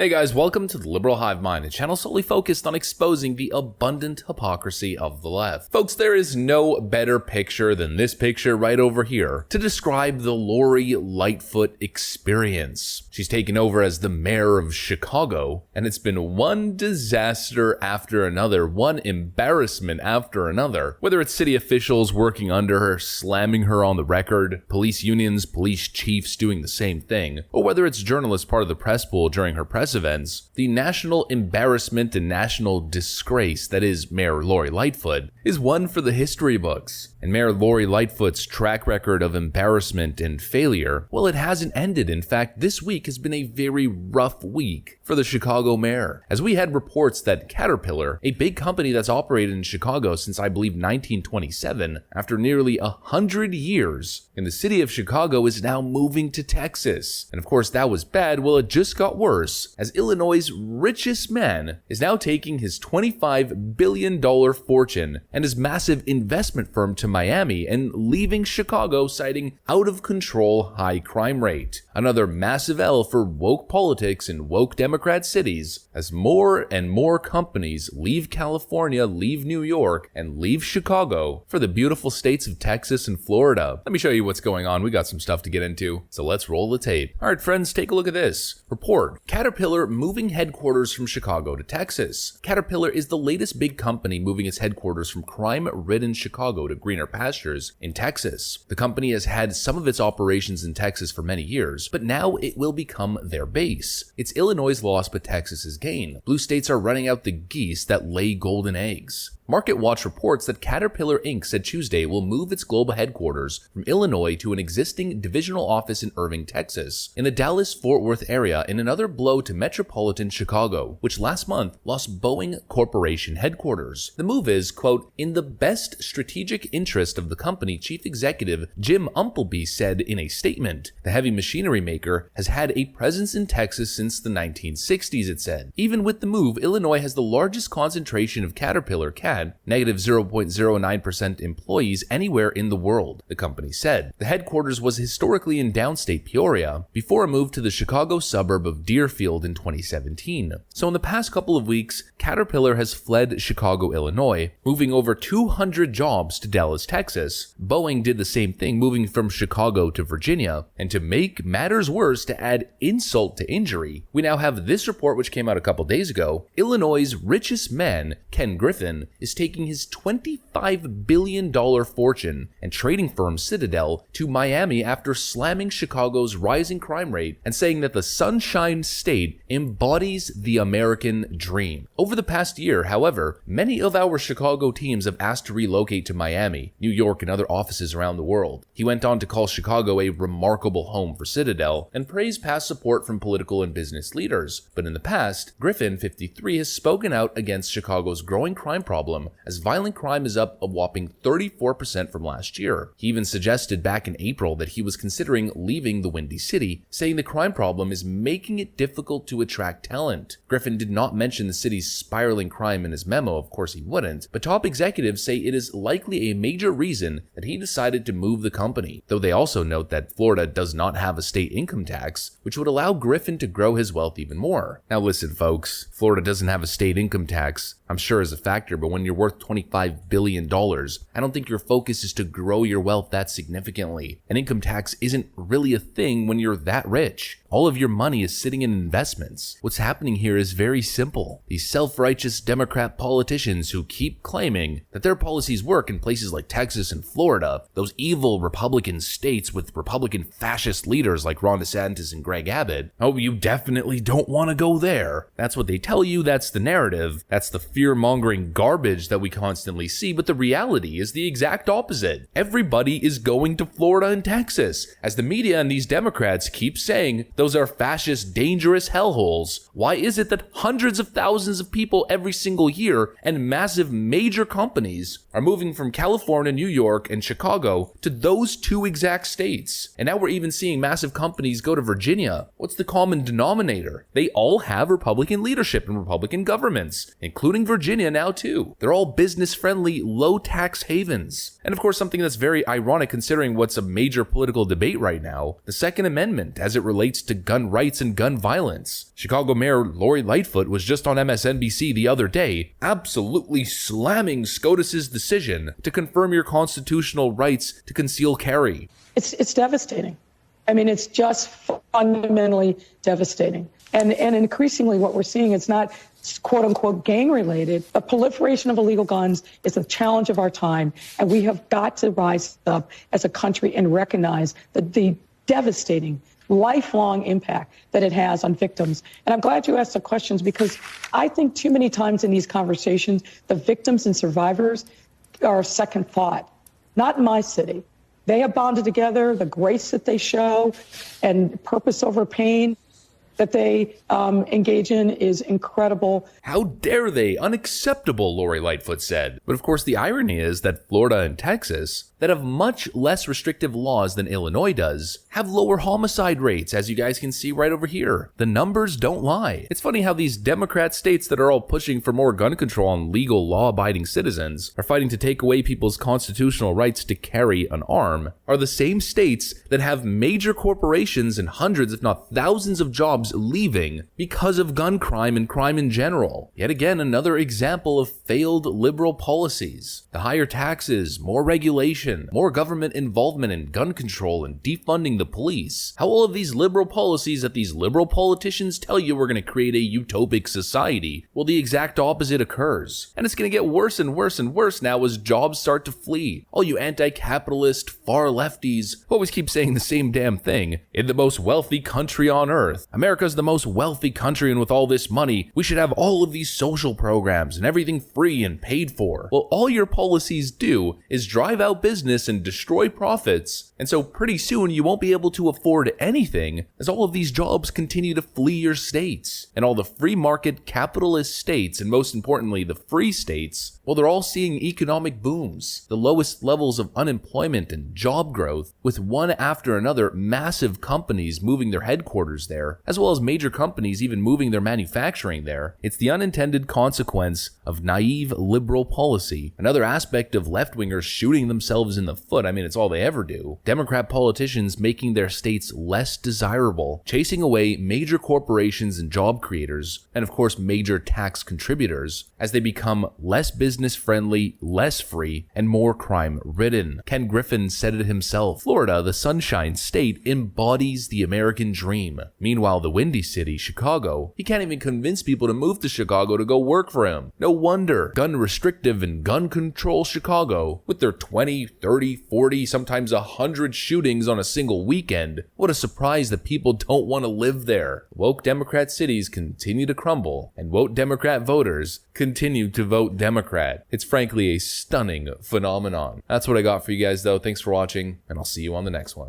Hey guys, welcome to the Liberal Hive Mind, a channel solely focused on exposing the abundant hypocrisy of the left. Folks, there is no better picture than this picture right over here to describe the Lori Lightfoot experience. She's taken over as the mayor of Chicago, and it's been one disaster after another, one embarrassment after another. Whether it's city officials working under her, slamming her on the record, police unions, police chiefs doing the same thing, or whether it's journalists part of the press pool during her press events, the national embarrassment and national disgrace that is Mayor Lori Lightfoot is one for the history books. And Mayor Lori Lightfoot's track record of embarrassment and failure, well, it hasn't ended. In fact, this week has been a very rough week for the Chicago mayor, as we had reports that Caterpillar, a big company that's operated in Chicago since I believe 1927, after nearly 100 years in the city of Chicago, is now moving to Texas. And of course that was bad. Well, it just got worse, as Illinois' richest man is now taking his $25 billion fortune and his massive investment firm to Miami and leaving Chicago, citing out-of-control high crime rate. Another massive L for woke politics in woke Democrat cities, as more and more companies leave California, leave New York, and leave Chicago for the beautiful states of Texas and Florida. Let me show you what's going on. We got some stuff to get into, so let's roll the tape. All right, friends, take a look at this. Report: Caterpillar moving headquarters from Chicago to Texas. Caterpillar is the latest big company moving its headquarters from crime-ridden Chicago to greener pastures in Texas. The company has had some of its operations in Texas for many years, but now it will become their base. It's Illinois' loss, but Texas's gain. Blue states are running out the geese that lay golden eggs. MarketWatch reports that Caterpillar Inc. said Tuesday will move its global headquarters from Illinois to an existing divisional office in Irving, Texas, in the Dallas-Fort Worth area, in another blow to metropolitan Chicago, which last month lost Boeing Corporation headquarters. The move is, quote, in the best strategic interest of the company, Chief Executive Jim Umpleby said in a statement. The heavy machinery maker has had a presence in Texas since the 1960s, it said. Even with the move, Illinois has the largest concentration of Caterpillar CAD, negative 0.09% employees anywhere in the world, the company said. The headquarters was historically in downstate Peoria before a move to the Chicago suburb of Deerfield in 2017. So in the past couple of weeks, Caterpillar has fled Chicago, Illinois, moving over 200 jobs to Dallas, Texas. Boeing did the same thing, moving from Chicago to Virginia. And to make matters worse, to add insult to injury, we now have this report which came out a couple days ago. Illinois' richest man, Ken Griffin, is taking his $25 billion fortune and trading firm Citadel to Miami after slamming Chicago's rising crime rate and saying that the Sunshine State embodies the American dream. Over the past year, however, many of our Chicago teams have asked to relocate to Miami, New York, and other offices around the world. He went on to call Chicago a remarkable home for Citadel and praise past support from political and business leaders. But in the past, Griffin, 53, has spoken out against Chicago's growing crime problem, as violent crime is up a whopping 34% from last year. He even suggested back in April that he was considering leaving the Windy City, saying the crime problem is making it difficult to attract talent. Griffin did not mention the city's spiraling crime in his memo, of course he wouldn't, but top executives say it is likely a major reason that he decided to move the company, though they also note that Florida does not have a state income tax, which would allow Griffin to grow his wealth even more. Now listen folks, Florida doesn't have a state income tax, I'm sure is a factor, but when you're worth $25 billion, I don't think your focus is to grow your wealth that significantly. An income tax isn't really a thing when you're that rich. All of your money is sitting in investments. What's happening here is very simple. These self-righteous Democrat politicians who keep claiming that their policies work in places like Texas and Florida, those evil Republican states with Republican fascist leaders like Ron DeSantis and Greg Abbott, oh, you definitely don't want to go there. That's what they tell you, that's the narrative, that's the fear-mongering garbage that we constantly see, but the reality is the exact opposite. Everybody is going to Florida and Texas, as the media and these Democrats keep saying those are fascist, dangerous hellholes. Why is it that hundreds of thousands of people every single year and massive major companies are moving from California, New York, and Chicago to those two exact states? And now we're even seeing massive companies go to Virginia. What's the common denominator? They all have Republican leadership and Republican governments, including Virginia now too. They're all business-friendly, low-tax havens. And of course, something that's very ironic considering what's a major political debate right now, the Second Amendment as it relates to gun rights and gun violence. Chicago Mayor Lori Lightfoot was just on MSNBC the other day, absolutely slamming SCOTUS's decision to confirm your constitutional rights to conceal carry. It's devastating. I mean, it's just fundamentally devastating. And increasingly what we're seeing is not quote unquote gang related. The proliferation of illegal guns is a challenge of our time. And we have got to rise up as a country and recognize the devastating lifelong impact that it has on victims. And I'm glad you asked the questions because I think too many times in these conversations, the victims and survivors are a second thought. Not in my city. They have bonded together, the grace that they show and purpose over pain that they engage in is incredible. How dare they? Unacceptable, Lori Lightfoot said. But of course, the irony is that Florida and Texas, that have much less restrictive laws than Illinois does, have lower homicide rates, as you guys can see right over here. The numbers don't lie. It's funny how these Democrat states that are all pushing for more gun control on legal, law-abiding citizens are fighting to take away people's constitutional rights to carry an arm, are the same states that have major corporations and hundreds, if not thousands of jobs leaving because of gun crime and crime in general. Yet again, another example of failed liberal policies. The higher taxes, more regulation, more government involvement in gun control and defunding the police. How all of these liberal policies that these liberal politicians tell you we're going to create a utopic society, well, the exact opposite occurs. And it's going to get worse and worse and worse now as jobs start to flee. All you anti-capitalist, far lefties always keep saying the same damn thing. In the most wealthy country on earth, America's the most wealthy country, and with all this money, we should have all of these social programs and everything free and paid for. Well, all your policies do is drive out business and destroy profits, and so pretty soon you won't be able to afford anything as all of these jobs continue to flee your states. And all the free market capitalist states, and most importantly the free states, well, they're all seeing economic booms, the lowest levels of unemployment and job growth, with one after another massive companies moving their headquarters there, as well as major companies even moving their manufacturing there. It's the unintended consequence of naive liberal policy, another aspect of left-wingers shooting themselves in the foot. I mean, it's all they ever do. Democrat politicians making their states less desirable, chasing away major corporations and job creators, and of course major tax contributors, as they become less business-friendly, less free, and more crime-ridden. Ken Griffin said it himself. Florida, the Sunshine State, embodies the American dream. Meanwhile, the Windy City, Chicago, he can't even convince people to move to Chicago to go work for him. No wonder. Gun restrictive and gun control Chicago, with their 20, 30, 40, sometimes 100 shootings on a single weekend. What a surprise that people don't want to live there. Woke Democrat cities continue to crumble, and woke Democrat voters continue to vote Democrat. It's frankly a stunning phenomenon. That's what I got for you guys though. Thanks for watching, and I'll see you on the next one.